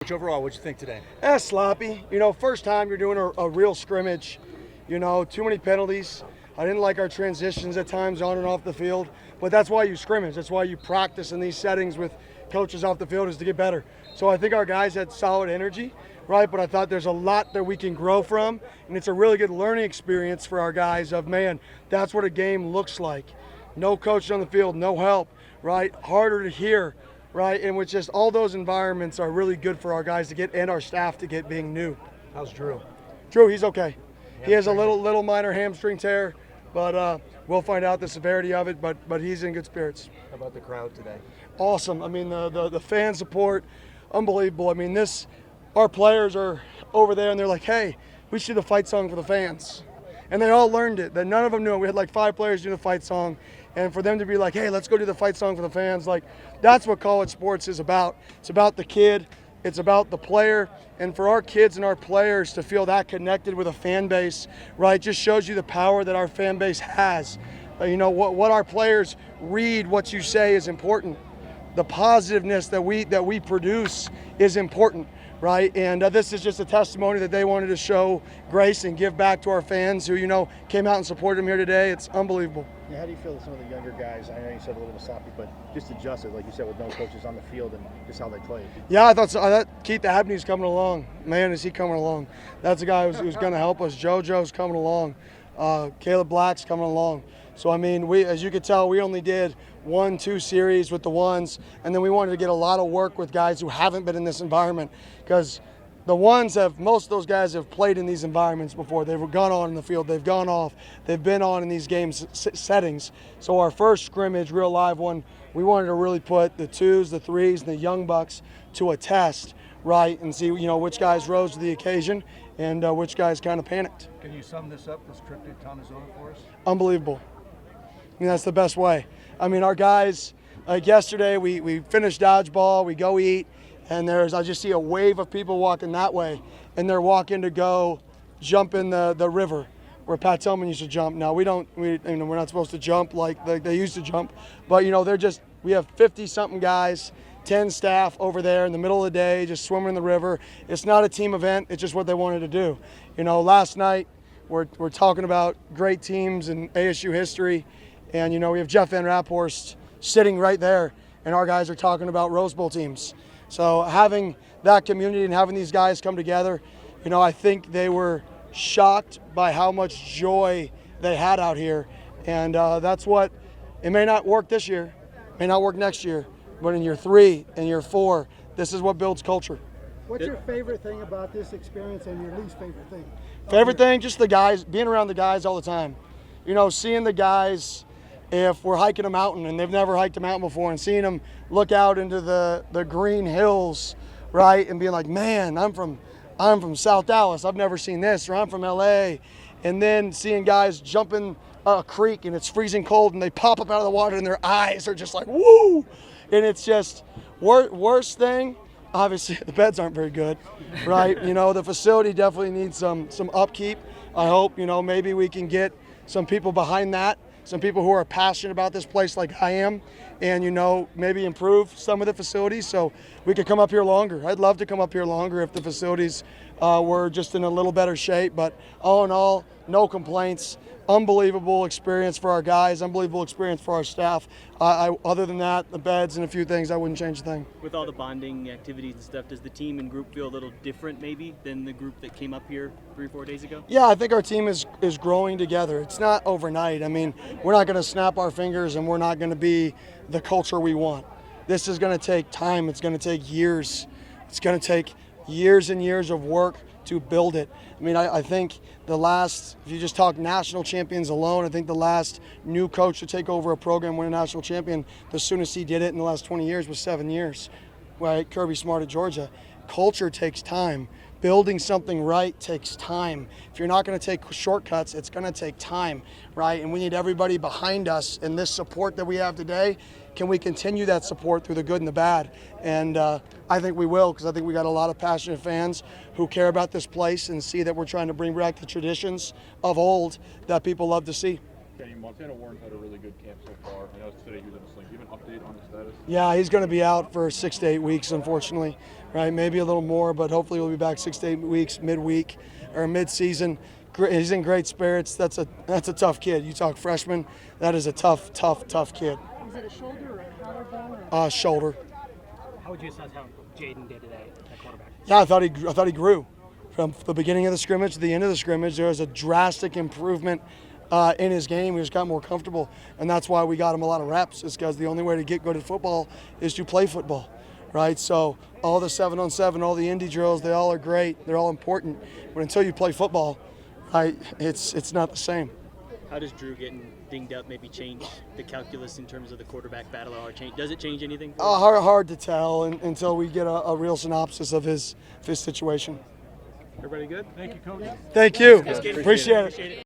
Coach, overall, what'd you think today? Sloppy. First time you're doing a real scrimmage. Too many penalties. I didn't like our transitions at times on and off the field, but that's why you scrimmage. That's why you practice in these settings with coaches off the field, is to get better. So I think our guys had solid energy, right? But I thought there's a lot that we can grow from, and it's a really good learning experience for our guys of, man, that's what a game looks like. No coach on the field, no help, right? Harder to hear, right? And with just all those environments are really good for our guys to get and our staff to get being new. How's Drew? Drew, he's okay. He has a little minor hamstring tear, but we'll find out the severity of it, but he's in good spirits. How about the crowd today? Awesome. I mean, the fan support, unbelievable. I mean, our players are over there and they're like, hey, we should do the fight song for the fans. And they all learned it. That none of them knew it. We had like 5 players do the fight song. And for them to be like, hey, let's go do the fight song for the fans, like, that's what college sports is about. It's about the kid. It's about the player. And for our kids and our players to feel that connected with a fan base, right, just shows you the power that our fan base has. What our players read, what you say is important. The positiveness that we produce is important, right? And this is just a testimony that they wanted to show grace and give back to our fans who, came out and supported them here today. It's unbelievable. Yeah, how do you feel that some of the younger guys, I know you said a little sloppy, but just adjusted, like you said, with no coaches on the field and just how they played? Yeah, I thought Keith Abney's coming along. Man, is he coming along. That's a guy who's going to help us. JoJo's coming along. Caleb Black's coming along. So, I mean, as you could tell, we only did 1-2 series with the ones, and then we wanted to get a lot of work with guys who haven't been in this environment, because the ones most of those guys have played in these environments before. They've gone on in the field, they've gone off, they've been on in these games settings. So our first scrimmage, real live one, we wanted to really put the 2s, the 3s, and the young bucks to a test, right, and see which guys rose to the occasion and which guys kind of panicked. Can you sum this up, this trip to Tomazola, for us? Unbelievable. I mean, that's the best way. I mean, our guys, like yesterday, we finished dodgeball, we go eat, and I just see a wave of people walking that way, and they're walking to go jump in the river where Pat Tillman used to jump. Now, we're not supposed to jump like they used to jump, but, we have 50-something guys, 10 staff over there in the middle of the day just swimming in the river. It's not a team event, it's just what they wanted to do. Last night, we're talking about great teams in ASU history, and, we have Jeff Van Raphorst sitting right there, and our guys are talking about Rose Bowl teams. So having that community and having these guys come together, I think they were shocked by how much joy they had out here. And that's what, it may not work this year, may not work next year, but in year 3 and year 4, this is what builds culture. What's your favorite thing about this experience and your least favorite thing? Favorite thing, just the guys, being around the guys all the time. Seeing the guys, if we're hiking a mountain and they've never hiked a mountain before, and seeing them look out into the green hills, right, and being like, man, I'm from South Dallas, I've never seen this, or I'm from LA, and then seeing guys jump in a creek and it's freezing cold and they pop up out of the water and their eyes are just like, woo, and it's just, worst thing, obviously the beds aren't very good, right? The facility definitely needs some upkeep. I hope, maybe we can get some people behind that, some people who are passionate about this place like I am, and maybe improve some of the facilities so we could come up here longer. I'd love to come up here longer if the facilities were just in a little better shape, but all in all, no complaints. Unbelievable experience for our guys, unbelievable experience for our staff. Other than that, the beds and a few things, I wouldn't change a thing. With all the bonding activities and stuff, does the team and group feel a little different maybe than the group that came up here 3-4 days ago? Yeah, I think our team is growing together. It's not overnight. I mean, we're not going to snap our fingers and we're not going to be the culture we want. This is going to take time. It's going to take years. It's going to take years and years of work to build it. I mean, I think if you just talk national champions alone, I think the last new coach to take over a program, win a national champion, the soonest he did it in the last 20 years was 7 years, right? Kirby Smart at Georgia. Culture takes time. Building something right takes time. If you're not going to take shortcuts, it's going to take time, right? And we need everybody behind us, and this support that we have today, can we continue that support through the good and the bad? And I think we will, because I think we got a lot of passionate fans who care about this place and see that we're trying to bring back the traditions of old that people love to see. Kenny, Montana Warren's had a really good camp so far. I know today he was in a sling. Do you have an update on his status? Yeah, he's going to be out for 6 to 8 weeks, unfortunately, right? Maybe a little more, but hopefully he'll be back 6 to 8 weeks, midweek or mid-season. He's in great spirits. That's a tough kid. You talk freshman, that is a tough kid. Is it a shoulder or a collarbone? Shoulder. How would you assess how Jaden did today at quarterback? Yeah, I thought he grew from the beginning of the scrimmage to the end of the scrimmage. There was a drastic improvement in his game. He just got more comfortable, and that's why we got him a lot of reps. Is because the only way to get good at football is to play football, right? So all the 7-on-7, all the indie drills, they all are great. They're all important, but until you play football, right, it's not the same. How does Drew getting dinged up maybe change the calculus in terms of the quarterback battle? Or does it change anything? Hard to tell until we get a real synopsis of his situation. Everybody good? Thank you, Coach. Thank you. Appreciate it. Appreciate it.